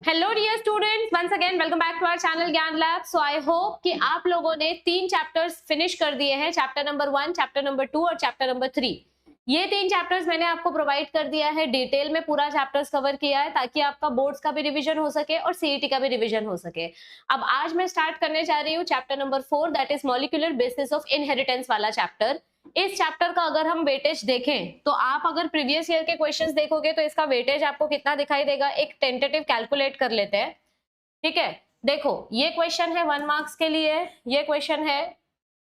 Hello dear students, once again welcome back to our channel Gyan lab. So I hope कि आप लोगों ने 3 chapters finish कर दिए हैं, चैप्टर नंबर 1, चैप्टर नंबर 2 और चैप्टर नंबर 3। ये 3 चैप्टर्स मैंने आपको प्रोवाइड कर दिया है, डिटेल में पूरा चैप्टर्स कवर किया है ताकि आपका बोर्ड्स का भी रिवीजन हो सके और सीईटी का भी रिवीजन हो सके। अब आज मैं स्टार्ट करने जा रही हूँ chapter number 4, that is molecular basis of inheritance वाला चैप्टर। इस चैप्टर का अगर हम वेटेज देखें तो आप अगर प्रीवियस ईयर के क्वेश्चंस देखोगे तो इसका वेटेज आपको कितना दिखाई देगा, एक टेंटेटिव कैलकुलेट कर लेते हैं। ठीक है, देखो ये क्वेश्चन है 1 मार्क्स के लिए, ये क्वेश्चन है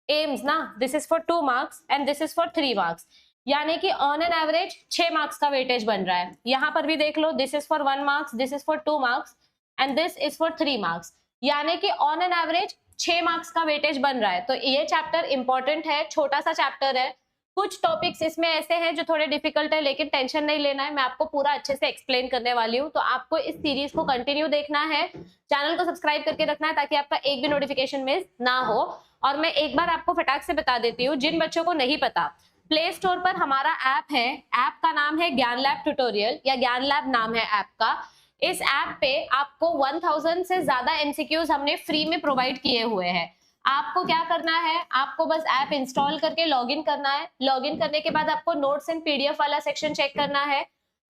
एम्स ना, this is for 2 marks and this is for 3 marks, यानी कि ऑन एन एवरेज 6 मार्क्स का वेटेज बन रहा है। यहां पर भी देख लो, this is for 1 marks, this is for 2 marks and this is for 3 marks, यानी कि ऑन एन एवरेज 6 मार्क्स का वेटेज बन रहा है। तो ये चैप्टर इंपॉर्टेंट है, छोटा सा चैप्टर है। कुछ टॉपिक्स इसमें ऐसे हैं जो थोड़े डिफिकल्ट है, लेकिन टेंशन नहीं लेना है, मैं आपको पूरा अच्छे से एक्सप्लेन करने वाली हूँ। तो आपको इस सीरीज को कंटिन्यू देखना है, चैनल को सब्सक्राइब करके रखना है ताकि आपका एक भी नोटिफिकेशन मिस ना हो। और मैं एक बार आपको फटाक से बता देती हूँ, जिन बच्चों को नहीं पता, प्ले स्टोर पर हमारा ऐप है, ऐप का नाम है ज्ञान लैब ट्यूटोरियल या ज्ञान लैब नाम है ऐप का। इस ऐप पे आपको 1000 से ज्यादा एमसीक्यूज हमने फ्री में प्रोवाइड किए हुए हैं। आपको क्या करना है, आपको बस ऐप इंस्टॉल करके लॉगिन करना है। लॉगिन करने के बाद आपको नोट्स एंड पीडीएफ वाला सेक्शन चेक करना है।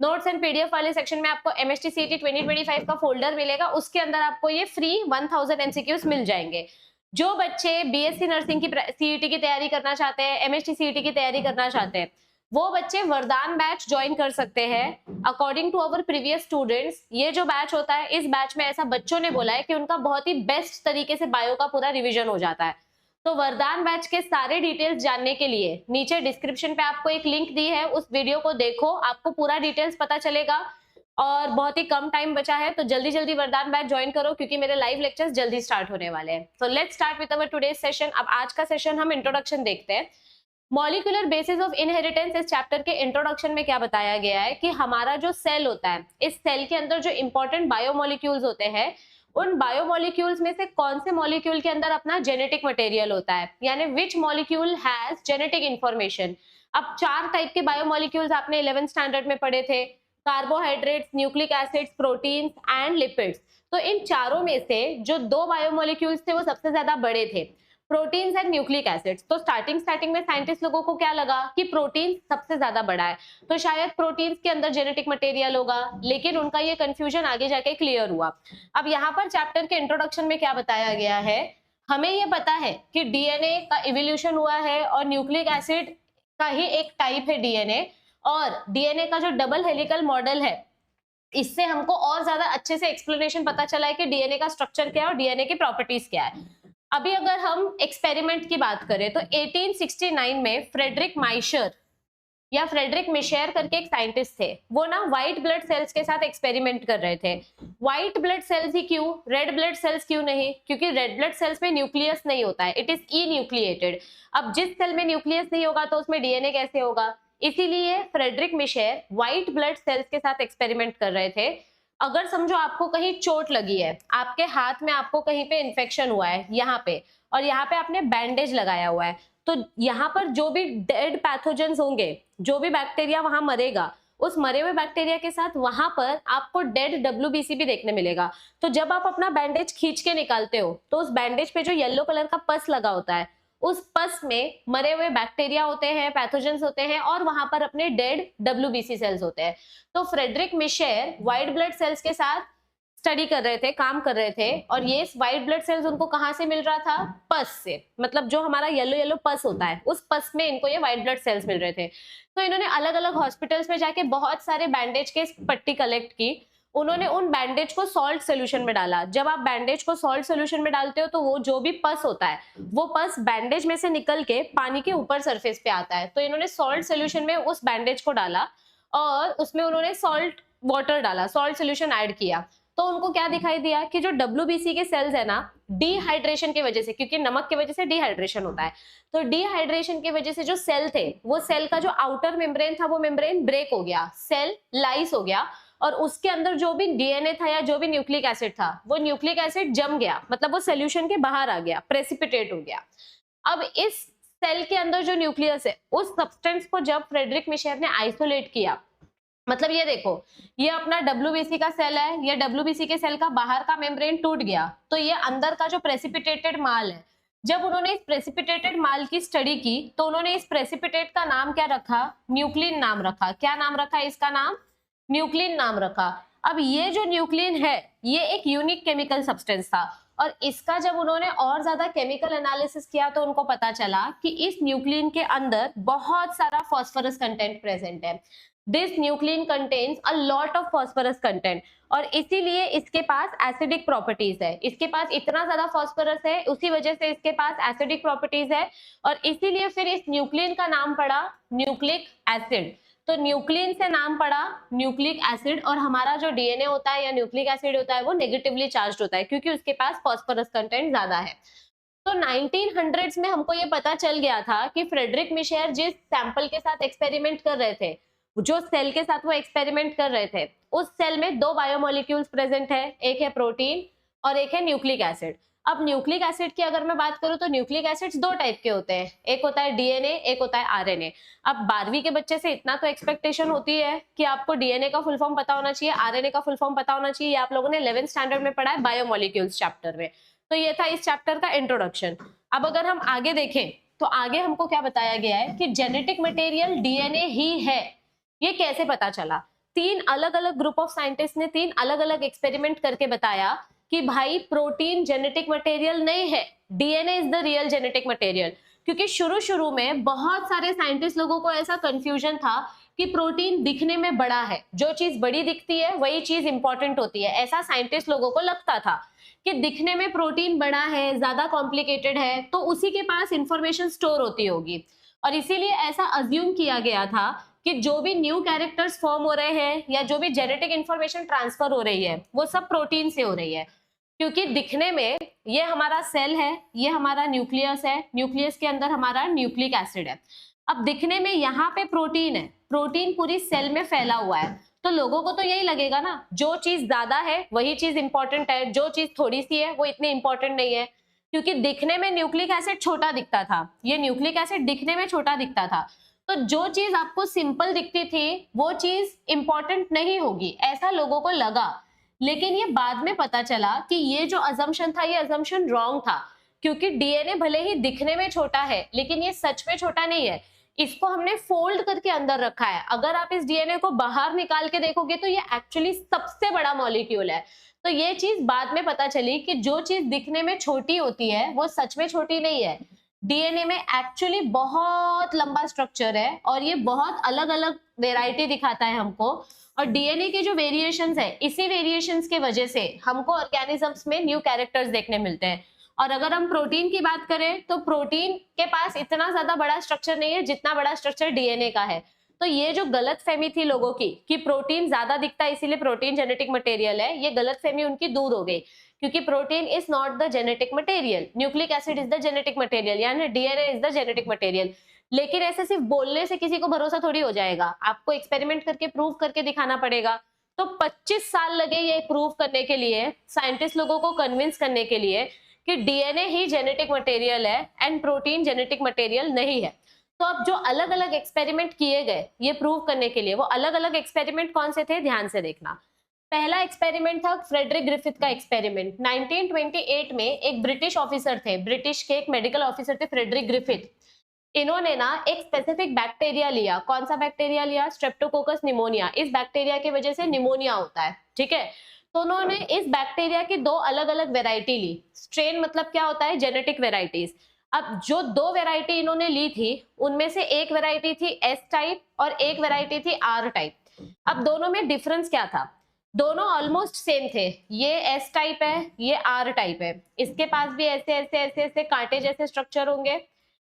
नोट्स एंड पीडीएफ वाले सेक्शन में आपको एमएसटी सीईटी 2025 का फोल्डर मिलेगा, उसके अंदर आपको ये फ्री 1000 एमसीक्यूज मिल जाएंगे। जो बच्चे बीएससी नर्सिंग की सीईटी की तैयारी करना चाहते हैं, एमएसटी सीईटी की तैयारी करना चाहते हैं, वो बच्चे वरदान बैच ज्वाइन कर सकते हैं। According to our previous students, ये जो बैच होता है, इस बैच में ऐसा बच्चों ने बोला है कि उनका बहुत ही बेस्ट तरीके से बायो का पूरा रिवीजन हो जाता है। तो वरदान बैच के सारे डिटेल्स जानने के लिए नीचे डिस्क्रिप्शन पे आपको एक लिंक दी है, उस वीडियो को देखो, आपको पूरा डिटेल्स पता चलेगा। और बहुत ही कम टाइम बचा है, तो जल्दी जल्दी वरदान बैच ज्वाइन करो क्योंकि मेरे लाइव लेक्चर्स जल्दी स्टार्ट होने वाले हैं। So let's start with our today's session. अब आज का सेशन हम इंट्रोडक्शन देखते हैं। मॉलिक्यूलर बेसिस ऑफ इनहेरिटेंस, इस चैप्टर के इंट्रोडक्शन में क्या बताया गया है कि हमारा जो सेल होता है, इस सेल के अंदर जो इंपॉर्टेंट बायोमोलिक्यूल्स होते हैं, उन बायोमोलिक्यूल्स में से कौन से मॉलिक्यूल के अंदर अपना जेनेटिक मटेरियल होता है, यानी which molecule has genetic information. अब 4 टाइप के बायोमोलिक्यूल्स आपने 11th स्टैंडर्ड में पढ़े थे, carbohydrates, nucleic acids, proteins and lipids. तो इन चारों में से जो 2 बायोमोलिक्यूल्स थे वो सबसे ज्यादा बड़े थे, प्रोटीन्स एंड न्यूक्लिक एसिड्स। तो स्टार्टिंग में साइंटिस्ट लोगों को क्या लगा कि प्रोटीन सबसे ज्यादा बड़ा है, तो शायद प्रोटीन्स के अंदर जेनेटिक मटेरियल होगा, लेकिन उनका ये कंफ्यूजन आगे जाके क्लियर हुआ। अब यहाँ पर चैप्टर के इंट्रोडक्शन में क्या बताया गया है, हमें ये पता है कि डीएनए का इवोल्यूशन हुआ है और न्यूक्लिक एसिड का ही एक टाइप है डीएनए, और डीएनए का जो डबल हेलिकल मॉडल है, इससे हमको और ज्यादा अच्छे से एक्सप्लेनेशन पता चला है कि डीएनए का स्ट्रक्चर क्या है और डीएनए की प्रॉपर्टीज क्या है। अभी अगर हम एक्सपेरिमेंट की बात करें तो 1869 में फ्रेडरिक माइशर या फ्रेडरिक मिशेर करके एक साइंटिस्ट थे, वो ना व्हाइट ब्लड सेल्स के साथ एक्सपेरिमेंट कर रहे थे। व्हाइट ब्लड सेल्स ही क्यों, रेड ब्लड सेल्स क्यों नहीं? क्योंकि रेड ब्लड सेल्स में न्यूक्लियस नहीं होता है, इट इज इन्यूक्लिएटेड। अब जिस सेल में न्यूक्लियस नहीं होगा तो उसमें डीएनए कैसे होगा? इसीलिए फ्रेडरिक मिशेर व्हाइट ब्लड सेल्स के साथ एक्सपेरिमेंट कर रहे थे। अगर समझो आपको कहीं चोट लगी है, आपके हाथ में आपको कहीं पे इन्फेक्शन हुआ है यहाँ पे, और यहाँ पे आपने बैंडेज लगाया हुआ है, तो यहाँ पर जो भी डेड पैथोजेंस होंगे, जो भी बैक्टीरिया वहां मरेगा, उस मरे हुए बैक्टीरिया के साथ वहां पर आपको डेड डब्ल्यूबीसी भी देखने मिलेगा। तो जब आप अपना बैंडेज खींच के निकालते हो तो उस बैंडेज पे जो येलो कलर का पस लगा होता है, उस पस में मरे हुए बैक्टीरिया होते हैं, पैथोजेंस होते हैं, और वहां पर अपने डेड डब्ल्यूबीसी सेल्स होते हैं। तो फ्रेडरिक मिशेर व्हाइट ब्लड सेल्स के साथ स्टडी कर रहे थे, काम कर रहे थे, और ये व्हाइट ब्लड सेल्स उनको कहां से मिल रहा था? पस से, मतलब जो हमारा येलो येलो पस होता है, उस पस में इनको ये व्हाइट ब्लड सेल्स मिल रहे थे। तो इन्होंने अलग अलग हॉस्पिटल्स में जाके बहुत सारे बैंडेज के पट्टी कलेक्ट की, उन्होंने उन बैंडेज को सॉल्ट सोल्यूशन में डाला। जब आप बैंडेज को सॉल्ट सोल्यूशन में डालते हो तो वो जो भी पस होता है, वो पस बैंडेज में से निकल के पानी के ऊपर सरफेस पे आता है। तो इन्होंने सॉल्ट सोल्यूशन में उस बैंडेज को डाला और उसमें उन्होंने सॉल्ट वाटर डाला, सॉल्ट सोल्यूशन ऐड किया। तो उनको क्या दिखाई दिया कि जो डब्ल्यूबीसी के सेल्स है ना, डिहाइड्रेशन की वजह से, क्योंकि नमक की वजह से डिहाइड्रेशन होता है, तो डिहाइड्रेशन की वजह से जो सेल थे, वो सेल का जो आउटर मेम्ब्रेन था, वो मेम्ब्रेन ब्रेक हो गया, सेल लाइस हो गया, और उसके अंदर जो भी डीएनए था या जो भी न्यूक्लिक एसिड था, वो न्यूक्लिक एसिड जम गया, मतलब वो सोल्यूशन के बाहर आ गया, प्रेसिपिटेट हो गया। अब इस सेल के अंदर जो न्यूक्लियस है, उस सब्सटेंस को जब फ्रेडरिक मिशेर ने आइसोलेट किया, मतलब ये देखो, ये अपना WBC का सेल है, ये WBC के सेल का बाहर का मेम्ब्रेन टूट गया, तो ये अंदर का जो प्रेसिपिटेटेड माल है, जब उन्होंने इस प्रेसिपिटेटेड माल की स्टडी की तो उन्होंने इस प्रेसिपिटेट का नाम क्या रखा, न्यूक्लिन नाम रखा। क्या नाम रखा, इसका नाम न्यूक्लिन नाम रखा। अब ये जो न्यूक्लिन है ये एक यूनिक केमिकल सब्सटेंस था, और इसका जब उन्होंने और ज्यादा केमिकल एनालिसिस किया तो उनको पता चला कि इस न्यूक्लिन के अंदर बहुत सारा फॉस्फोरस कंटेंट प्रेजेंट है। This nuclein contains a lot of phosphorus content, और इसीलिए इसके पास एसिडिक प्रॉपर्टीज है। इसके पास इतना ज्यादा फॉस्फोरस है, उसी वजह से इसके पास एसिडिक प्रॉपर्टीज है, और इसीलिए फिर इस न्यूक्लिन का नाम पड़ा न्यूक्लिक एसिड। तो न्यूक्लिन से नाम पड़ा न्यूक्लिक एसिड, और हमारा जो डीएनए होता है या न्यूक्लिक एसिड होता है वो नेगेटिवली चार्ज होता है क्योंकि उसके पास फॉस्फोरस कंटेंट ज्यादा है। तो 1900s में हमको ये पता चल गया था कि फ्रेडरिक मिशेर जिस सैंपल के साथ एक्सपेरिमेंट कर रहे थे, जो सेल के साथ वो एक्सपेरिमेंट कर रहे थे, उस सेल में दो बायोमोलिक्यूल्स प्रेजेंट है, एक है प्रोटीन और एक है न्यूक्लिक एसिड। अब न्यूक्लिक एसिड की अगर मैं बात करूं तो न्यूक्लिक एसिड्स दो टाइप के होते हैं, एक होता है डीएनए, एक होता है आरएनए। अब 12वीं के बच्चे से इतना तो एक्सपेक्टेशन होती है कि आपको डीएनए का फुल फॉर्म पता होना चाहिए, आरएनए का फुल फॉर्म पता होना चाहिए। आप लोगों ने 11th स्टैंडर्ड में पढ़ा है बायोमोलिक्यूल्स चैप्टर में। तो ये था इस चैप्टर का इंट्रोडक्शन। अब अगर हम आगे देखें तो आगे हमको क्या बताया गया है कि जेनेटिक मटेरियल डीएनए ही है। ये कैसे पता चला? तीन अलग अलग ग्रुप ऑफ साइंटिस्ट ने तीन अलग अलग एक्सपेरिमेंट करके बताया कि भाई प्रोटीन जेनेटिक मटेरियल नहीं है, DNA is the real genetic material. क्योंकि शुरू में बहुत सारे साइंटिस्ट लोगों को ऐसा कंफ्यूजन था कि प्रोटीन दिखने में बड़ा है, जो चीज बड़ी दिखती है वही चीज इंपॉर्टेंट होती है। ऐसा साइंटिस्ट लोगों को लगता था कि दिखने में प्रोटीन बड़ा है, ज्यादा कॉम्प्लिकेटेड है, तो उसी के पास इंफॉर्मेशन स्टोर होती होगी, और इसीलिए ऐसा अज्यूम किया गया था कि जो भी न्यू कैरेक्टर्स फॉर्म हो रहे हैं या जो भी जेनेटिक इंफॉर्मेशन ट्रांसफर हो रही है वो सब प्रोटीन से हो रही है। क्योंकि दिखने में ये हमारा सेल है, ये हमारा न्यूक्लियस है, न्यूक्लियस के अंदर हमारा न्यूक्लिक एसिड है। अब दिखने में यहाँ पे प्रोटीन है, प्रोटीन पूरी सेल में फैला हुआ है, तो लोगों को तो यही लगेगा ना, जो चीज ज्यादा है वही चीज इंपॉर्टेंट है, जो चीज थोड़ी सी है वो इतनी इंपॉर्टेंट नहीं है। क्योंकि दिखने में न्यूक्लिक एसिड छोटा दिखता था, ये न्यूक्लिक एसिड दिखने में छोटा दिखता था, तो जो चीज आपको सिंपल दिखती थी वो चीज इंपॉर्टेंट नहीं होगी, ऐसा लोगों को लगा। लेकिन ये बाद में पता चला कि ये जो अजम्पशन था ये अजम्पशन रॉन्ग था, क्योंकि डीएनए भले ही दिखने में छोटा है लेकिन ये सच में छोटा नहीं है। इसको हमने फोल्ड करके अंदर रखा है। अगर आप इस डीएनए को बाहर निकाल के देखोगे तो ये एक्चुअली सबसे बड़ा मॉलिक्यूल है। तो ये चीज बाद में पता चली कि जो चीज दिखने में छोटी होती है वो सच में छोटी नहीं है। डीएनए में एक्चुअली बहुत लंबा स्ट्रक्चर है और ये बहुत अलग अलग वेराइटी दिखाता है हमको। और डीएनए के जो वेरिएशंस है, इसी वेरिएशंस के वजह से हमको ऑर्गेनिजम्स में न्यू कैरेक्टर्स देखने मिलते हैं। और अगर हम प्रोटीन की बात करें तो प्रोटीन के पास इतना ज्यादा बड़ा स्ट्रक्चर नहीं है जितना बड़ा स्ट्रक्चर डीएनए का है। तो ये जो गलतफहमी थी लोगों की कि प्रोटीन ज्यादा दिखता है इसीलिए प्रोटीन जेनेटिक मटेरियल है, ये गलतफहमी उनकी दूर हो गई, क्योंकि protein is not the genetic material, nucleic acid is the genetic material, यानी DNA is the genetic material. लेकिन ऐसे सिर्फ बोलने से किसी को भरोसा थोड़ी हो जाएगा, आपको एक्सपेरिमेंट करके प्रूव करके दिखाना पड़ेगा। तो 25 साल लगे ये प्रूव करने के लिए, साइंटिस्ट लोगों को कन्विंस करने के लिए कि डीएनए ही जेनेटिक मटेरियल है एंड प्रोटीन जेनेटिक मटेरियल नहीं है। तो अब जो अलग अलग एक्सपेरिमेंट किए गए ये प्रूव करने के लिए, वो अलग अलग एक्सपेरिमेंट कौन से थे, ध्यान से देखना। पहला एक्सपेरिमेंट था फ्रेडरिक ग्रिफिथ का एक्सपेरिमेंट। 1928 में एक ब्रिटिश ऑफिसर थे, ब्रिटिश के एक मेडिकल ऑफिसर थे फ्रेडरिक ग्रिफिथ। इन्होंने ना एक स्पेसिफिक बैक्टीरिया लिया। कौन सा बैक्टीरिया लिया? Streptococcus pneumonia. इस बैक्टीरिया की वजह से निमोनिया होता है, ठीक है। तो उन्होंने इस बैक्टीरिया की दो अलग अलग वेराइटी ली। स्ट्रेन मतलब क्या होता है? Genetic varieties. अब जो दो वेराइटी इन्होंने ली थी उनमें से एक वेराइटी थी एस टाइप और एक वेराइटी थी आर टाइप। अब दोनों में डिफरेंस क्या था? दोनों ऑलमोस्ट सेम थे। ये एस टाइप है, ये आर टाइप है। इसके पास भी ऐसे ऐसे ऐसे ऐसे कांटे जैसे स्ट्रक्चर होंगे,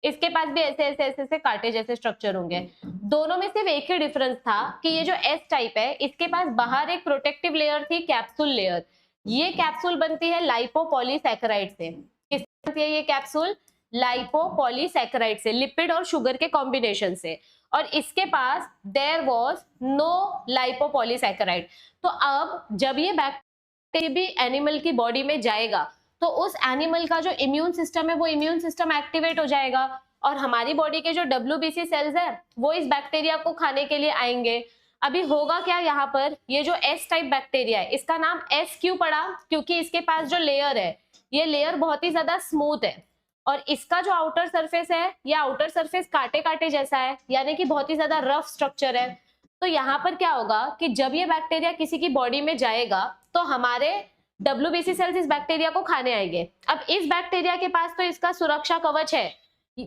इसके पास भी ऐसे ऐसे ऐसे ऐसे कांटे जैसे स्ट्रक्चर होंगे। दोनों में सिर्फ एक ही डिफरेंस था कि ये जो एस टाइप है इसके पास बाहर एक प्रोटेक्टिव लेयर थी, कैप्सूल लेयर। ये कैप्सूल बनती है लाइपोपॉलीसैकेराइड से। किससे बनती है ये कैप्सूल? लाइपोपॉलीसैकेराइड से, लिपिड और शुगर के कॉम्बिनेशन से। और इसके पास देयर वाज नो लाइपोपॉलीसैकेराइड। तो अब जब ये बैक्टीरिया भी एनिमल की बॉडी में जाएगा तो उस एनिमल का जो इम्यून सिस्टम है वो इम्यून सिस्टम एक्टिवेट हो जाएगा और हमारी बॉडी के जो WBC सेल्स है वो इस बैक्टीरिया को खाने के लिए आएंगे। अभी होगा क्या यहाँ पर, ये जो एस टाइप बैक्टीरिया है इसका नाम एस क्यों पड़ा, क्योंकि इसके पास जो लेयर है ये लेयर बहुत ही ज्यादा स्मूथ है और इसका जो आउटर सरफेस है ये आउटर सरफेस कांटे कांटे जैसा है, यानी कि बहुत ही ज्यादा रफ स्ट्रक्चर है। तो यहाँ पर क्या होगा कि जब ये बैक्टीरिया किसी की बॉडी में जाएगा तो हमारे WBC सेल्स इस बैक्टीरिया को खाने आएंगे। अब इस बैक्टीरिया के पास तो इसका सुरक्षा कवच है,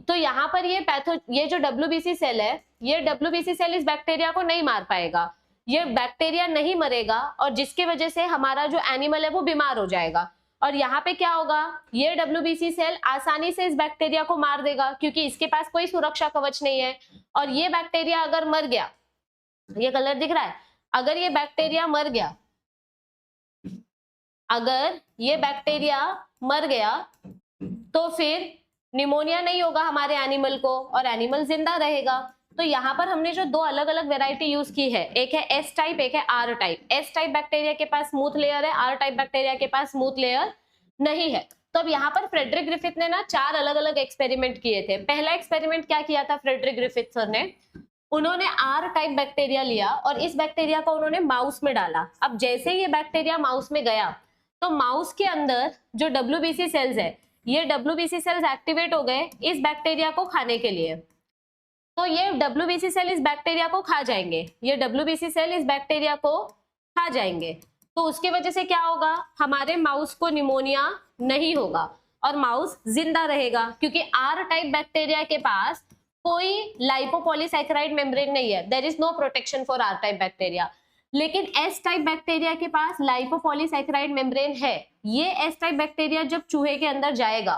तो यहाँ पर ये जो WBC सेल है, ये WBC सेल इस बैक्टीरिया को नहीं मार पाएगा, ये बैक्टीरिया नहीं मरेगा और जिसकी वजह से हमारा जो एनिमल है वो बीमार हो जाएगा। और यहाँ पे क्या होगा, ये WBC सेल आसानी से इस बैक्टीरिया को मार देगा क्योंकि इसके पास कोई सुरक्षा कवच नहीं है। और ये बैक्टीरिया अगर मर गया, ये कलर दिख रहा है, अगर ये बैक्टीरिया मर गया, अगर ये बैक्टीरिया मर गया तो फिर निमोनिया नहीं होगा हमारे एनिमल को और एनिमल जिंदा रहेगा। तो यहाँ पर हमने जो दो अलग अलग वेराइटी यूज की है, एक है एस टाइप, एक है R type. S type bacteria के पास स्मूथ लेयर है, आर टाइप बैक्टीरिया के पास स्मूथ लेयर नहीं है। तो अब यहाँ पर फ्रेडरिक ग्रिफिथ ने ना 4 अलग अलग एक्सपेरिमेंट किए थे। पहला एक्सपेरिमेंट क्या किया था फ्रेडरिक ग्रिफिथ सर ने, उन्होंने आर टाइप बैक्टीरिया लिया और इस बैक्टीरिया को उन्होंने माउस में डाला। अब जैसे ही ये बैक्टीरिया माउस में गया तो माउस के अंदर जो WBC सेल्स है, ये WBC सेल्स एक्टिवेट हो गए इस बैक्टीरिया को खाने के लिए। तो ये WBC सेल इस बैक्टीरिया को खा जाएंगे, ये WBC सेल इस बैक्टीरिया को खा जाएंगे। तो उसके वजह से क्या होगा, हमारे माउस को निमोनिया नहीं होगा और माउस जिंदा रहेगा, क्योंकि आर टाइप बैक्टीरिया के पास कोई लाइपोपॉलीसैकेराइड मेम्ब्रेन नहीं है, there is no protection for R type bacteria. लेकिन एस टाइप बैक्टीरिया के पास लाइपोपॉलीसैकेराइड मेम्ब्रेन है। ये एस टाइप बैक्टीरिया जब चूहे के अंदर जाएगा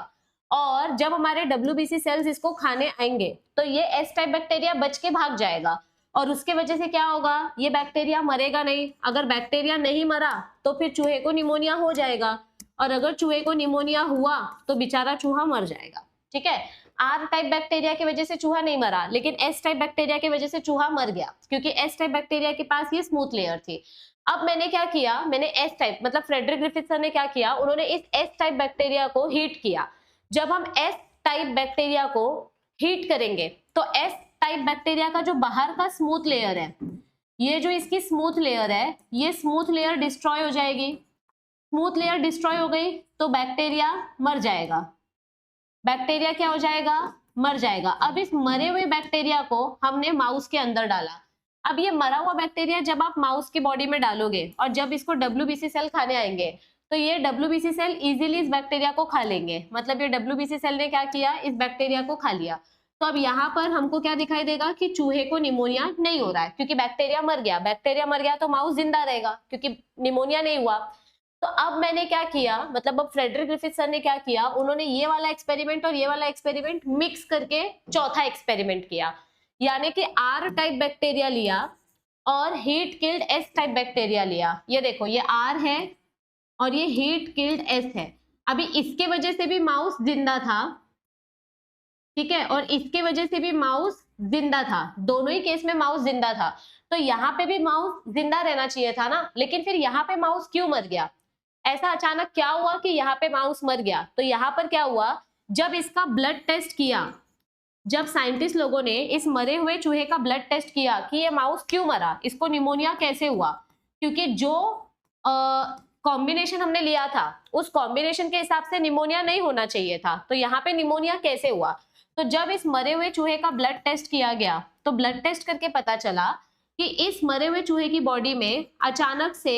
और जब हमारे WBC सेल्स इसको खाने आएंगे तो ये एस टाइप बैक्टीरिया बच के भाग जाएगा और उसके वजह से क्या होगा, ये बैक्टीरिया मरेगा नहीं। अगर बैक्टीरिया नहीं मरा तो फिर चूहे को निमोनिया हो जाएगा और अगर चूहे को निमोनिया हुआ तो बेचारा चूहा मर जाएगा। ठीक है, आर टाइप बैक्टीरिया की वजह से चूहा नहीं मरा, लेकिन एस टाइप बैक्टीरिया की वजह से चूहा मर गया, क्योंकि एस टाइप बैक्टीरिया के पास ये स्मूथ लेयर थी। अब मैंने क्या किया, मैंने एस टाइप मतलब फ्रेडरिक ग्रिफिथ सर ने क्या किया, उन्होंने इस एस टाइप बैक्टीरिया को हीट किया। जब हम एस टाइप बैक्टीरिया को हीट करेंगे तो एस टाइप बैक्टीरिया का जो बाहर का स्मूथ लेयर है, ये जो इसकी स्मूथ लेयर है, ये स्मूथ लेयर डिस्ट्रॉय हो जाएगी। स्मूथ लेयर डिस्ट्रॉय हो गई तो बैक्टीरिया मर जाएगा। बैक्टीरिया क्या हो जाएगा, मर जाएगा। अब इस मरे हुए बैक्टीरिया को हमने माउस के अंदर डाला। अब ये मरा हुआ बैक्टीरिया जब आप माउस की बॉडी में डालोगे और जब इसको WBC सेल खाने आएंगे तो ये WBC सेल इजीली इस बैक्टीरिया को खा लेंगे। मतलब ये WBC सेल ने क्या किया, इस बैक्टीरिया को खा लिया। तो अब यहाँ पर हमको क्या दिखाई देगा कि चूहे को निमोनिया नहीं हो रहा है, क्योंकि बैक्टीरिया मर गया। बैक्टीरिया मर गया तो माउस जिंदा रहेगा, क्योंकि निमोनिया नहीं हुआ। तो अब मैंने क्या किया, मतलब अब फ्रेडरिक ग्रिफिथ सर ने क्या किया, उन्होंने ये वाला एक्सपेरिमेंट और ये वाला एक्सपेरिमेंट मिक्स करके चौथा एक्सपेरिमेंट किया। यानी कि आर टाइप बैक्टीरिया लिया और heat killed S type bacteria लिया। ये देखो, ये आर है और ये हीट किल्ड एस है। अभी इसके वजह से भी माउस जिंदा था, ठीक है, और इसके वजह से भी माउस जिंदा था। दोनों ही केस में माउस जिंदा था। तो यहाँ पे भी माउस जिंदा रहना चाहिए था ना, लेकिन फिर यहाँ पे माउस क्यों मर गया? ऐसा अचानक क्या हुआ कि यहाँ पे माउस मर गया? तो यहाँ पर क्या हुआ, जब इसका ब्लड टेस्ट किया, जब साइंटिस्ट लोगों ने इस मरे हुए चूहे का ब्लड टेस्ट किया कि ये माउस क्यों मरा, इसको निमोनिया कैसे हुआ, क्योंकि जो कॉम्बिनेशन हमने लिया था उस कॉम्बिनेशन के हिसाब से निमोनिया नहीं होना चाहिए था। तो यहाँ पे निमोनिया कैसे हुआ? तो जब इस मरे हुए चूहे का ब्लड टेस्ट किया गया तो ब्लड टेस्ट करके पता चला कि इस मरे हुए चूहे की बॉडी में अचानक से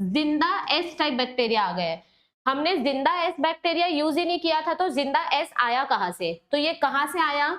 जिंदा एस टाइप बैक्टीरिया आ गए। हमने जिंदा एस बैक्टीरिया यूज ही नहीं किया था, तो जिंदा एस आया कहाँ से? तो ये कहाँ से आया?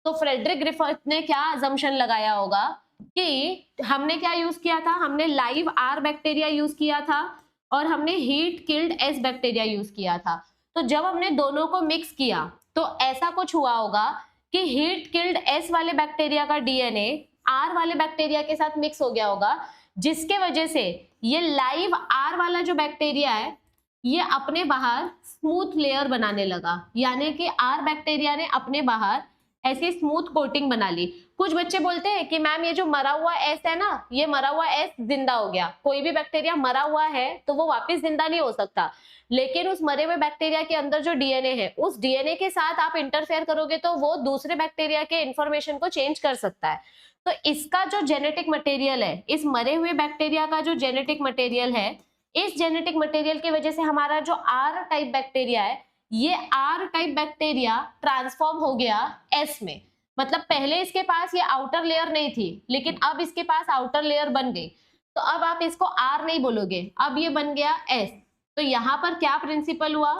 तो फ्रेडरिक ग्रिफिथ ने क्या अजम्पशन लगाया होगा कि हमने क्या यूज किया था, हमने लाइव आर बैक्टीरिया यूज किया था और हमने heat killed S bacteria use किया था। तो जब हमने दोनों को मिक्स किया तो ऐसा कुछ हुआ होगा कि हीट किल्ड एस वाले बैक्टीरिया का डीएनए आर वाले बैक्टीरिया के साथ मिक्स हो गया होगा, जिसके वजह से ये लाइव आर वाला जो बैक्टीरिया है ये अपने बाहर स्मूथ लेयर बनाने लगा। यानी कि आर बैक्टीरिया ने अपने बाहर ऐसी स्मूथ कोटिंग बना ली। कुछ बच्चे बोलते हैं कि मैम ये जो मरा हुआ एस है ना, ये मरा हुआ एस जिंदा हो गया। कोई भी बैक्टीरिया मरा हुआ है तो वो वापस जिंदा नहीं हो सकता, लेकिन उस मरे हुए बैक्टीरिया के अंदर जो डीएनए है, उस डीएनए के साथ आप इंटरफेयर करोगे तो वो दूसरे बैक्टीरिया के इंफॉर्मेशन को चेंज कर सकता है। तो इसका जो जेनेटिक मटेरियल है, इस मरे हुए बैक्टीरिया का जो जेनेटिक मटेरियल है, इस जेनेटिक मटेरियल की वजह से हमारा जो आर टाइप बैक्टीरिया है, ये आर टाइप बैक्टीरिया ट्रांसफॉर्म हो गया एस में। मतलब पहले इसके पास ये आउटर लेयर नहीं थी, लेकिन अब इसके पास आउटर लेयर बन गई, तो अब आप इसको आर नहीं बोलोगे, अब ये बन गया एस। तो यहाँ पर क्या प्रिंसिपल हुआ,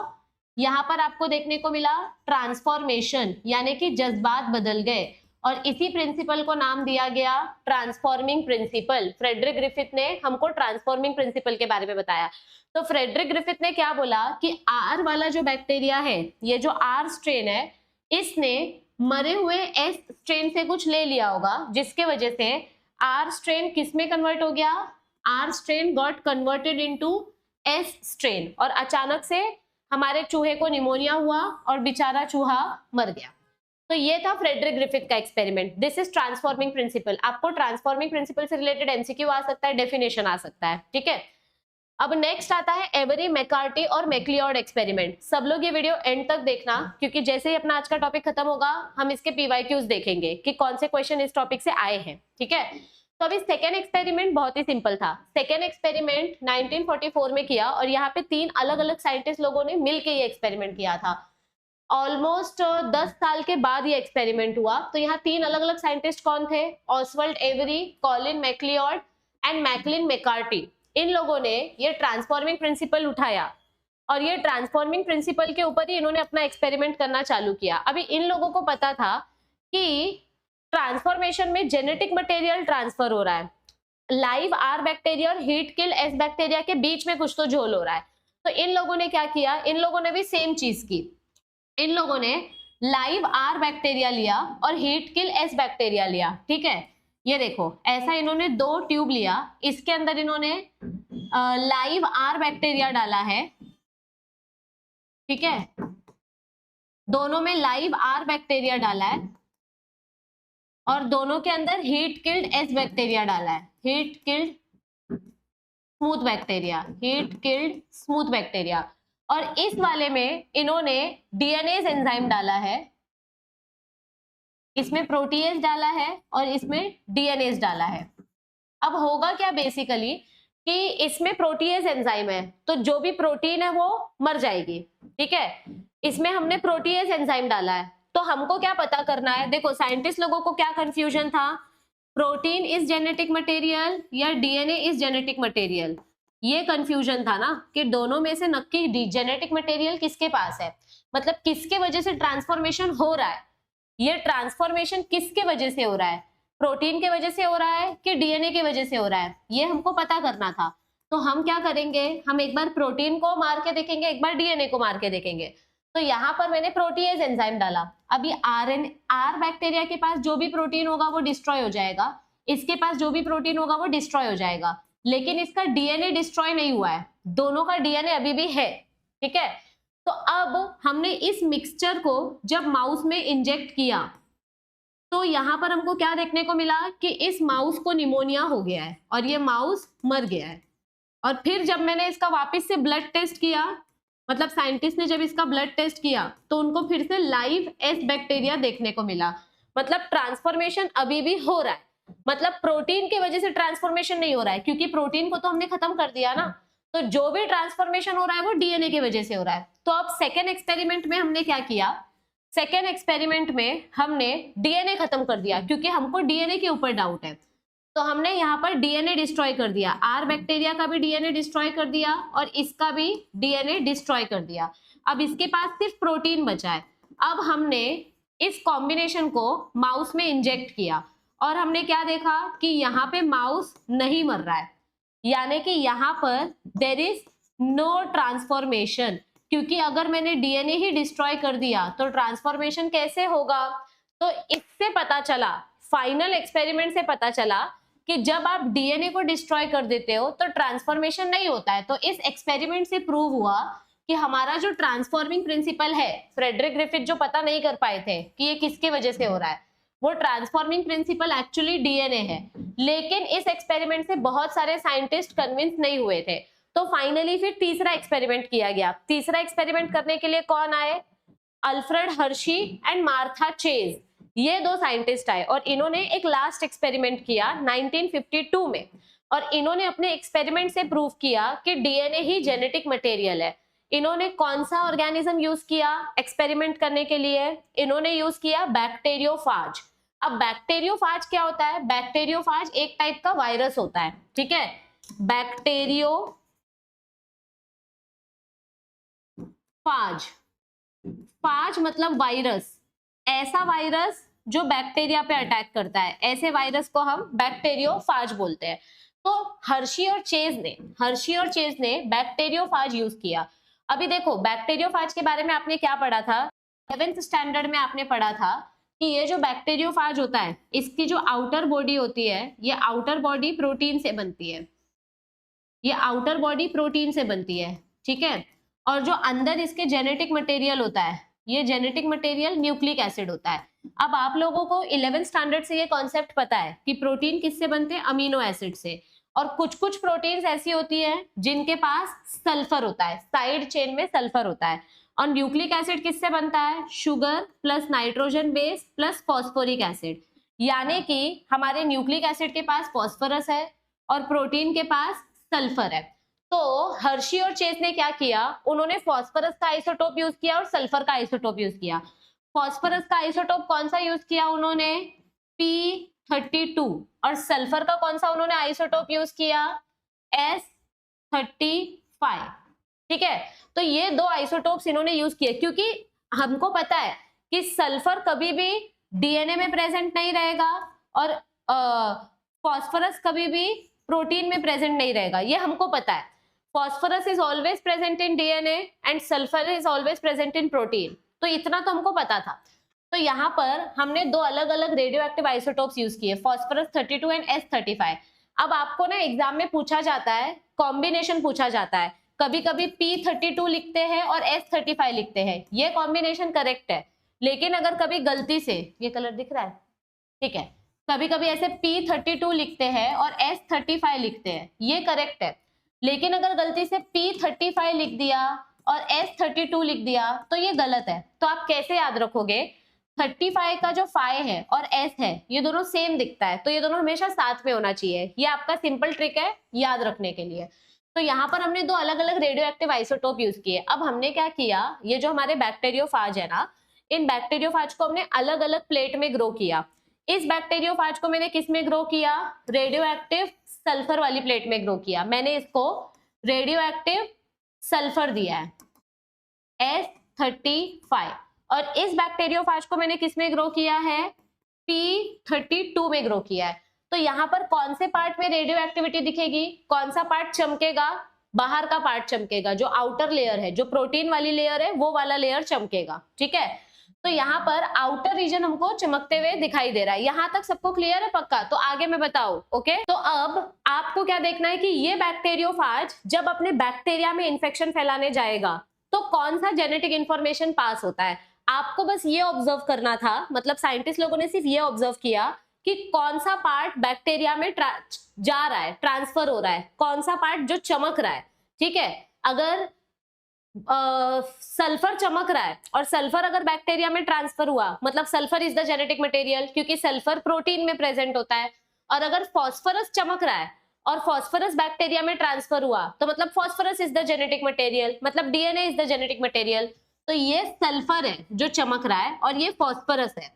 यहाँ पर आपको देखने को मिला ट्रांसफॉर्मेशन, यानी कि जज्बात बदल गए, और इसी प्रिंसिपल को नाम दिया गया ट्रांसफॉर्मिंग प्रिंसिपल। फ्रेडरिक ग्रिफिथ ने हमको ट्रांसफॉर्मिंग प्रिंसिपल के बारे में बताया। तो फ्रेडरिक ग्रिफिथ ने क्या बोला कि आर वाला जो बैक्टीरिया है, ये जो आर स्ट्रेन है, इसने मरे हुए एस स्ट्रेन से कुछ ले लिया होगा, जिसके वजह से आर स्ट्रेन किस में कन्वर्ट हो गया, R strain got converted into S strain, और अचानक से हमारे चूहे को निमोनिया हुआ और बेचारा चूहा मर गया। तो ये था फ्रेडरिक ग्रिफिथ का experiment. This is transforming principle. आपको ट्रांसफॉर्मिंग प्रिंसिपल से रिलेटेड एमसीक्यू आ सकता है, डेफिनेशन आ सकता है, ठीक है। अब नेक्स्ट आता है एवरी मैकार्टी और मैक्लियोड एक्सपेरिमेंट। सब लोग ये वीडियो एंड तक देखना, क्योंकि जैसे ही अपना आज का टॉपिक खत्म होगा हम इसके पीवाईक्यूज देखेंगे कि कौन से क्वेश्चन इस टॉपिक से आए हैं, ठीक है। तो अभी सेकेंड एक्सपेरिमेंट बहुत ही सिंपल था। सेकेंड एक्सपेरिमेंट 1944 में किया, और यहाँ पे 3 अलग अलग साइंटिस्ट लोगों ने मिलकर ये एक्सपेरिमेंट किया था। ऑलमोस्ट 10 साल के बाद ये एक्सपेरिमेंट हुआ। तो यहाँ 3 अलग अलग साइंटिस्ट कौन थे, Oswald Avery, Colin MacLeod and Maclyn McCarty. इन लोगों ने ये ट्रांसफॉर्मिंग प्रिंसिपल उठाया, और ये ट्रांसफॉर्मिंग प्रिंसिपल के ऊपर ही इन्होंने अपना एक्सपेरिमेंट करना चालू किया। अभी इन लोगों को पता था कि ट्रांसफॉर्मेशन में जेनेटिक मटेरियल ट्रांसफर हो रहा है, लाइव आर बैक्टीरिया और हीट किल एस बैक्टीरिया के बीच में कुछ तो झोल हो रहा है। तो इन लोगों ने क्या किया, इन लोगों ने भी सेम चीज की। इन लोगों ने लाइव आर बैक्टीरिया लिया और हीट किल एस बैक्टीरिया लिया, ठीक है। ये देखो, ऐसा इन्होंने 2 ट्यूब लिया, इसके अंदर इन्होंने लाइव आर बैक्टीरिया डाला है, ठीक है। दोनों में लाइव आर बैक्टीरिया डाला है, और दोनों के अंदर हीट किल्ड एस बैक्टीरिया डाला है, heat killed smooth bacteria, heat killed smooth bacteria. और इस वाले में इन्होंने डीएनएज एंजाइम डाला है, इसमें प्रोटीएज डाला है और इसमें डीएनएज डाला है। अब होगा क्या बेसिकली कि इसमें प्रोटीएज एंजाइम है, तो जो भी प्रोटीन है वो मर जाएगी, ठीक है। इसमें हमने प्रोटीएज एंजाइम डाला है, तो हमको क्या पता करना है। देखो, साइंटिस्ट लोगों को क्या कंफ्यूजन था, प्रोटीन इज जेनेटिक मटेरियल या डीएनए इज जेनेटिक मटेरियल, ये कंफ्यूजन था ना, कि दोनों में से नक्की जेनेटिक मटेरियल किसके पास है, मतलब किसके वजह से ट्रांसफॉर्मेशन हो रहा है। ये ट्रांसफॉर्मेशन किसके वजह से हो रहा है, प्रोटीन के वजह से हो रहा है कि डीएनए की वजह से हो रहा है, ये हमको पता करना था। तो हम क्या करेंगे, हम एक बार प्रोटीन को मार के देखेंगे, एक बार डीएनए को मार के देखेंगे। तो यहाँ पर मैंने प्रोटीएज एंजाइम डाला। अभी आर बैक्टीरिया के पास जो भी प्रोटीन होगा वो डिस्ट्रॉय हो जाएगा, इसके पास जो भी प्रोटीन होगा वो डिस्ट्रॉय हो जाएगा, लेकिन इसका डीएनए डिस्ट्रॉय नहीं हुआ है, दोनों का डीएनए अभी भी है, ठीक है। तो अब हमने इस मिक्सचर को जब माउस में इंजेक्ट किया, तो यहाँ पर हमको क्या देखने को मिला कि इस माउस को निमोनिया हो गया है और ये माउस मर गया है। और फिर जब मैंने इसका वापस से ब्लड टेस्ट किया, मतलब साइंटिस्ट ने जब इसका ब्लड टेस्ट किया, तो उनको फिर से लाइव एस बैक्टीरिया देखने को मिला। मतलब ट्रांसफॉर्मेशन अभी भी हो रहा है, मतलब प्रोटीन की वजह से ट्रांसफॉर्मेशन नहीं हो रहा है, क्योंकि प्रोटीन को तो हमने खत्म कर दिया ना। तो जो भी ट्रांसफॉर्मेशन हो रहा है वो डीएनए की वजह से हो रहा है। तो अब सेकेंड एक्सपेरिमेंट में हमने क्या किया, सेकेंड एक्सपेरिमेंट में हमने डीएनए खत्म कर दिया, क्योंकि हमको डीएनए के ऊपर डाउट है। तो हमने यहाँ पर डीएनए डिस्ट्रॉय कर दिया, आर बैक्टीरिया का भी डीएनए डिस्ट्रॉय कर दिया और इसका भी डीएनए डिस्ट्रॉय कर दिया। अब इसके पास सिर्फ प्रोटीन बचा है। अब हमने इस कॉम्बिनेशन को माउस में इंजेक्ट किया और हमने क्या देखा कि यहाँ पे माउस नहीं मर रहा है, यानी कि यहाँ पर देयर इज नो ट्रांसफॉर्मेशन, क्योंकि अगर मैंने डीएनए ही डिस्ट्रॉय कर दिया तो ट्रांसफॉर्मेशन कैसे होगा। तो इससे पता चला, फाइनल एक्सपेरिमेंट से पता चला कि जब आप डीएनए को डिस्ट्रॉय कर देते हो तो ट्रांसफॉर्मेशन नहीं होता है। तो इस एक्सपेरिमेंट से प्रूव हुआ कि हमारा जो ट्रांसफॉर्मिंग प्रिंसिपल है, फ्रेडरिक ग्रिफिथ जो पता नहीं कर पाए थे कि ये किसके वजह से हो रहा है, वो ट्रांसफॉर्मिंग प्रिंसिपल एक्चुअली डीएनए है। लेकिन इस एक्सपेरिमेंट से बहुत सारे साइंटिस्ट कन्विंस नहीं हुए थे, तो फाइनली फिर तीसरा एक्सपेरिमेंट किया गया। तीसरा एक्सपेरिमेंट करने के लिए कौन आए? Alfred Hershey and Martha chase, ये दो साइंटिस्ट आए और इन्होंने एक लास्ट एक्सपेरिमेंट किया 1952 में, और इन्होंने अपने एक्सपेरिमेंट से प्रूव किया कि डीएनए ही जेनेटिक मटेरियल है। इन्होंने कौन सा ऑर्गेनिज्म यूज किया एक्सपेरिमेंट करने के लिए? इन्होंने यूज किया बैक्टीरियोफाज। अब बैक्टीरियोफाज क्या होता है? बैक्टीरियोफाज एक टाइप का वायरस होता है, ठीक है। बैक्टीरियोफाज, फाज मतलब वायरस, ऐसा वायरस जो बैक्टीरिया पे अटैक करता है, ऐसे वायरस को हम बैक्टीरियोफाज बोलते हैं। तो हर्शी और चेज ने बैक्टीरियोफाज यूज किया। अभी देखो बैक्टीरियोफाज के बारे में आपने क्या पढ़ा था? 11th स्टैंडर्ड में आपने पढ़ा था कि ये जो बैक्टीरियोफाज होता है, इसकी जो आउटर बॉडी होती है, ये आउटर बॉडी प्रोटीन से बनती है, ये आउटर बॉडी प्रोटीन से बनती है, ठीक है। और जो अंदर इसके जेनेटिक मटेरियल होता है, ये जेनेटिक मटेरियल न्यूक्लिक एसिड होता है। अब आप लोगों को 11th स्टैंडर्ड से ये कॉन्सेप्ट पता है कि प्रोटीन किससे बनते हैं? अमीनो एसिड से। और कुछ कुछ प्रोटीन्स ऐसी होती है जिनके पास सल्फर होता है, साइड चेन में सल्फर होता है। और न्यूक्लिक एसिड किससे बनता है? Sugar plus nitrogen base plus phosphoric acid. यानी कि हमारे न्यूक्लिक एसिड के पास फॉस्फोरस है और प्रोटीन के पास सल्फर है। तो हर्शी और चेज ने क्या किया? उन्होंने फॉस्फोरस का आइसोटोप यूज किया और सल्फर का आइसोटोप यूज किया। फॉस्फोरस का आइसोटोप कौन सा यूज किया उन्होंने? P32। और सल्फर का कौन सा उन्होंने आइसोटोप यूज किया? S35। ठीक है, तो ये दो आइसोटोप्स इन्होंने यूज किए, क्योंकि हमको पता है कि सल्फर कभी भी डीएनए में प्रेजेंट नहीं रहेगा और फॉस्फोरस कभी भी प्रोटीन में प्रेजेंट नहीं रहेगा, ये हमको पता है। Phosphorus is always present in DNA and sulphur is always present in protein, तो इतना तो हमको पता था। तो यहाँ पर हमने दो अलग अलग रेडियो एक्टिव आइसोटोप्स यूज किए, फॉस्फोरस 32 एंड S35। अब आपको ना एग्जाम में पूछा जाता है, कॉम्बिनेशन पूछा जाता है, कभी कभी P32 लिखते हैं और S35 लिखते हैं, ये कॉम्बिनेशन करेक्ट है। लेकिन अगर कभी गलती से, ये कलर दिख रहा है, ठीक है, कभी कभी ऐसे P32 लिखते हैं और S35 लिखते हैं, ये करेक्ट है। लेकिन अगर गलती से P35 लिख दिया और S32 लिख दिया तो ये गलत है। तो आप कैसे याद रखोगे? 35 का जो फाइ है और S है, ये दोनों सेम दिखता है, तो ये दोनों हमेशा साथ में होना चाहिए। ये आपका सिंपल ट्रिक है याद रखने के लिए। तो यहाँ पर हमने दो अलग अलग रेडियो एक्टिव आइसोटोप यूज किए। अब हमने क्या किया, ये जो हमारे बैक्टीरियोफाज है ना, इन बैक्टीरियोफाज को हमने अलग अलग प्लेट में ग्रो किया। इस बैक्टीरियोफाज को मैंने किस में ग्रो किया? रेडियो एक्टिव सल्फर वाली प्लेट में ग्रो किया। मैंने इसको रेडियो एक्टिव सल्फर दिया है S35, और इस बैक्टीरियोफाज को मैंने किस में ग्रो किया है? P32 में ग्रो किया है। तो यहाँ पर कौन से पार्ट में रेडियो एक्टिविटी दिखेगी? कौन सा पार्ट चमकेगा? बाहर का पार्ट चमकेगा, जो आउटर लेयर है, जो प्रोटीन वाली लेयर है, वो वाला लेयर चमकेगा। ठीक है, तो यहाँ पर आउटर रीजन हमको चमकते हुए दिखाई दे रहा है। यहाँ तक सबको क्लियर है पक्का? तो आगे मैं बताऊं। ओके, तो अब आपको क्या देखना है कि ये बैक्टीरियोफाज जब अपने बैक्टीरिया में इंफेक्शन फैलाने जाएगा तो कौन सा जेनेटिक इंफॉर्मेशन पास होता है। आपको बस ये ऑब्जर्व करना था, मतलब साइंटिस्ट लोगों ने सिर्फ ये ऑब्जर्व किया कि कौन सा पार्ट बैक्टीरिया में जा रहा है, ट्रांसफर हो रहा है, कौन सा पार्ट जो चमक रहा है। ठीक है, अगर सल्फर चमक रहा है और सल्फर अगर बैक्टीरिया में ट्रांसफर हुआ, मतलब sulphur is the genetic material, क्योंकि सल्फर प्रोटीन में प्रेजेंट होता है। और अगर फॉस्फोरस चमक रहा है और फॉस्फोरस बैक्टीरिया में ट्रांसफर हुआ, तो मतलब phosphorus is the genetic material, मतलब DNA is the genetic material. तो ये सल्फर है जो चमक रहा है और ये फॉस्फोरस है।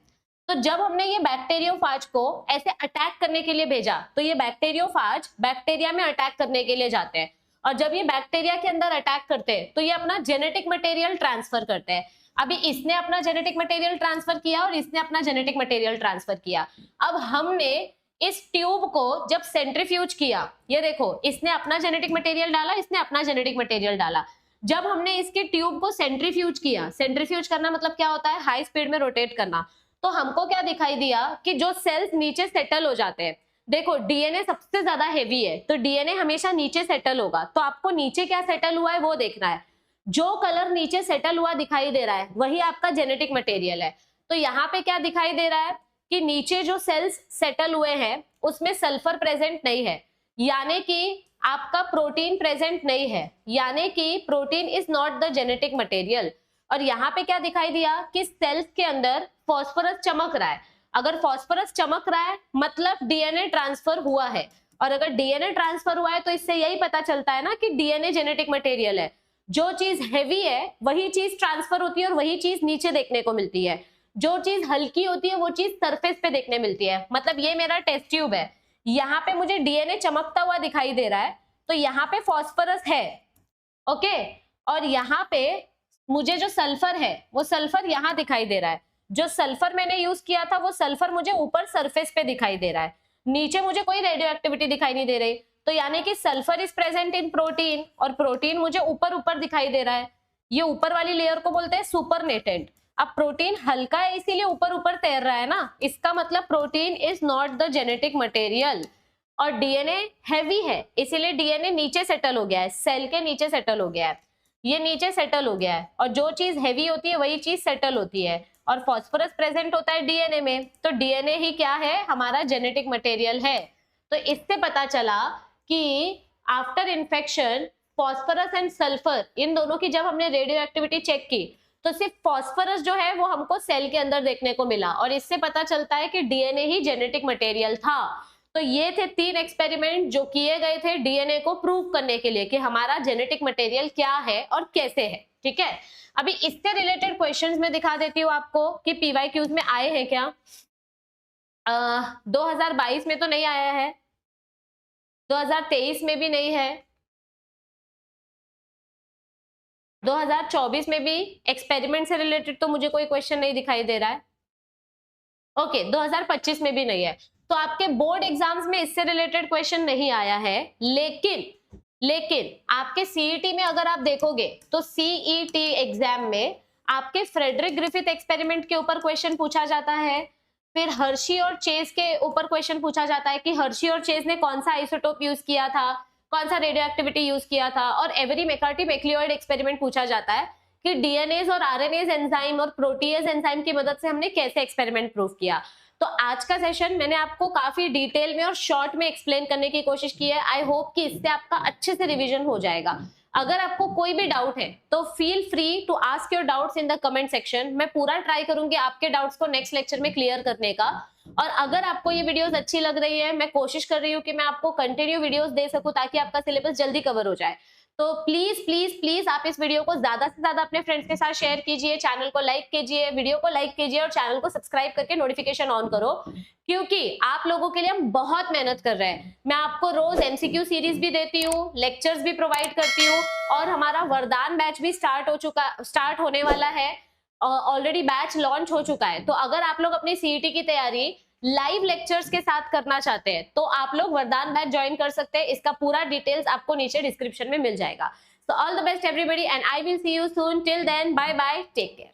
तो जब हमने ये बैक्टीरियोफाज को ऐसे अटैक करने के लिए भेजा, तो ये बैक्टीरियोफाज बैक्टीरिया में अटैक करने के लिए जाते हैं, और जब ये बैक्टीरिया के अंदर अटैक करते हैं तो ये अपना जेनेटिक मटेरियल ट्रांसफर करते हैं। अभी इसने अपना जेनेटिक मटेरियल ट्रांसफर किया और इसने अपना जेनेटिक मटेरियल ट्रांसफर किया। अब हमने इस ट्यूब को जब सेंट्रीफ्यूज किया, ये देखो, इसने अपना जेनेटिक मटेरियल डाला, इसने अपना जेनेटिक मटेरियल डाला। जब हमने इसके ट्यूब को सेंट्रीफ्यूज किया, सेंट्रीफ्यूज करना मतलब क्या होता है? हाई स्पीड में रोटेट करना। तो हमको क्या दिखाई दिया कि जो सेल्स नीचे सेटल हो जाते हैं, देखो डीएनए सबसे ज्यादा हेवी है, तो डीएनए हमेशा नीचे सेटल होगा, तो आपको नीचे क्या सेटल हुआ है वो देखना है। जो कलर नीचे सेटल हुआ दिखाई दे रहा है वही आपका जेनेटिक मटेरियल है। तो यहाँ पे क्या दिखाई दे रहा है कि नीचे जो सेल्स सेटल हुए हैं उसमें सल्फर प्रेजेंट नहीं है, यानी कि आपका प्रोटीन प्रेजेंट नहीं है, यानी कि protein is not the genetic material. और यहाँ पे क्या दिखाई दिया कि सेल्स के अंदर फॉस्फोरस चमक रहा है। अगर फॉस्फोरस चमक रहा है मतलब डीएनए ट्रांसफर हुआ है, और अगर डीएनए ट्रांसफर हुआ है तो इससे यही पता चलता है ना कि डीएनए जेनेटिक मटेरियल है। जो चीज हैवी है वही चीज ट्रांसफर होती है और वही चीज नीचे देखने को मिलती है। जो चीज हल्की होती है वो चीज सरफेस पे देखने मिलती है। मतलब ये मेरा टेस्ट ट्यूब है, यहाँ पे मुझे डीएनए चमकता हुआ दिखाई दे रहा है तो यहाँ पे फॉस्फोरस है, ओके। और यहाँ पे मुझे जो सल्फर है वो सल्फर यहाँ दिखाई दे रहा है। जो सल्फर मैंने यूज किया था वो सल्फर मुझे ऊपर सरफेस पे दिखाई दे रहा है, नीचे मुझे कोई रेडियो एक्टिविटी दिखाई नहीं दे रही। तो यानी कि sulphur is present in protein और प्रोटीन मुझे ऊपर ऊपर दिखाई दे रहा है। ये ऊपर वाली लेयर को बोलते हैं सुपरनेटेंट। अब प्रोटीन हल्का है इसीलिए ऊपर ऊपर तैर रहा है ना, इसका मतलब protein is not the genetic material. और डीएनए हैवी है इसीलिए डीएनए नीचे सेटल हो गया है, सेल के नीचे सेटल हो गया है, ये नीचे सेटल हो गया है। और जो चीज हैवी होती है वही चीज सेटल होती है। और फॉस्फोरस प्रेजेंट होता है डीएनए में, तो डीएनए ही क्या है, हमारा जेनेटिक मटेरियल है। तो इससे पता चला कि after infection phosphorus and sulphur in दोनों की जब हमने रेडियो एक्टिविटी चेक की तो सिर्फ फॉस्फोरस जो है वो हमको सेल के अंदर देखने को मिला, और इससे पता चलता है कि डीएनए ही जेनेटिक मटेरियल था। तो ये थे 3 एक्सपेरिमेंट जो किए गए थे डीएनए को प्रूव करने के लिए कि हमारा जेनेटिक मटेरियल क्या है और कैसे है, ठीक है। अभी इससे रिलेटेड क्वेश्चंस मैं दिखा देती हूँ आपको कि पीवाईक्यूज में आए हैं क्या। 2022 में तो नहीं आया है, 2023 में भी नहीं है, 2024 में भी एक्सपेरिमेंट से रिलेटेड तो मुझे कोई क्वेश्चन नहीं दिखाई दे रहा है, ओके 2025 में भी नहीं है। तो आपके बोर्ड एग्जाम्स में इससे रिलेटेड क्वेश्चन नहीं आया है। लेकिन आपके सीईटी में अगर आप देखोगे तो सीईटी एग्जाम में आपके फ्रेडरिक ग्रिफिथ एक्सपेरिमेंट के ऊपर क्वेश्चन पूछा जाता है, फिर हर्शी और चेज के ऊपर क्वेश्चन पूछा जाता है कि हर्शी और चेज ने कौन सा आइसोटोप यूज किया था, कौन सा रेडियो एक्टिविटी यूज किया था, और एवरी मैकार्टी मैक्लिओइड एक्सपेरिमेंट पूछा जाता है कि डीएनएज और आरएनएज एंजाइम और प्रोटीएज एंजाइम की मदद से हमने कैसे एक्सपेरिमेंट प्रूव किया। तो आज का सेशन मैंने आपको काफी डिटेल में और शॉर्ट में एक्सप्लेन करने की कोशिश की है। आई होप कि इससे आपका अच्छे से रिवीजन हो जाएगा। अगर आपको कोई भी डाउट है तो feel free to ask your doubts in the comment section. मैं पूरा ट्राई करूंगी आपके डाउट्स को नेक्स्ट लेक्चर में क्लियर करने का। और अगर आपको ये वीडियोस अच्छी लग रही है, मैं कोशिश कर रही हूँ कि मैं आपको कंटिन्यू वीडियोस दे सकूं ताकि आपका सिलेबस जल्दी कवर हो जाए। तो प्लीज प्लीज प्लीज आप इस वीडियो को ज्यादा से ज्यादा अपने फ्रेंड्स के साथ शेयर कीजिए, चैनल को लाइक कीजिए, वीडियो को लाइक कीजिए और चैनल को सब्सक्राइब करके नोटिफिकेशन ऑन करो, क्योंकि आप लोगों के लिए हम बहुत मेहनत कर रहे हैं। मैं आपको रोज एमसीक्यू सीरीज भी देती हूँ, लेक्चर्स भी प्रोवाइड करती हूँ, और हमारा वरदान बैच भी स्टार्ट होने वाला है। ऑलरेडी बैच लॉन्च हो चुका है। तो अगर आप लोग अपनी सीईटी की तैयारी लाइव लेक्चर्स के साथ करना चाहते हैं तो आप लोग वरदान बैच ज्वाइन कर सकते हैं। इसका पूरा डिटेल्स आपको नीचे डिस्क्रिप्शन में मिल जाएगा। So all the best everybody and I will see you soon. Till then, bye bye, take care.